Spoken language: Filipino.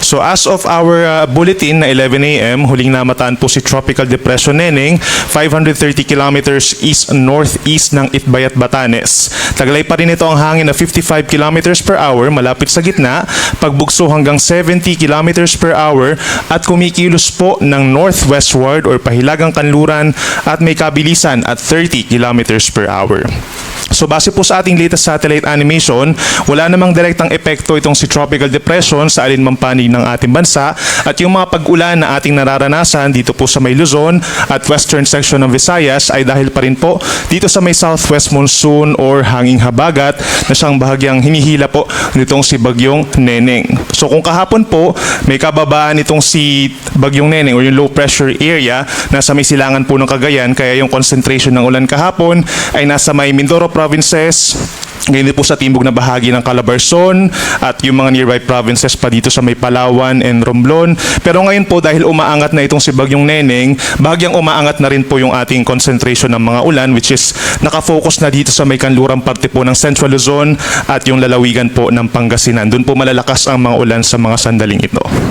So as of our bulletin na 11 a.m., huling namataan po si Tropical Depression Neneng, 530 kilometers east-northeast ng Itbayat, Batanes. Taglay pa rin ito ang hangin na 55 kilometers per hour malapit sa gitna, pagbugso hanggang 70 kilometers per hour at kumikilos po ng northwestward or pahilagang kanluran at may kabilisan at 30 kilometers per hour. So base po sa ating latest satellite animation, wala namang direktang epekto itong si Tropical Depression sa alinmang panig ng ating bansa at yung mga pag-ulan na ating nararanasan dito po sa may Luzon at western section ng Visayas ay dahil pa rin po dito sa may southwest monsoon or hanging habagat na siyang bahagyang hinihila po nitong si Bagyong Neneng. So kung kahapon po may kababaan itong si Bagyong Neneng or yung low pressure area nasa may silangan po ng Cagayan, kaya yung concentration ng ulan kahapon ay nasa may Mindoro provinces, ngayon po sa timbog na bahagi ng Calabarzon at yung mga nearby provinces pa dito sa may Palawan and Romblon. Pero ngayon po dahil umaangat na itong si Bagyong Neneng, bahagyang umaangat na rin po yung ating concentration ng mga ulan, which is nakafocus na dito sa may kanlurang parte po ng Central Luzon at yung lalawigan po ng Pangasinan. Doon po malalakas ang mga ulan sa mga sandaling ito.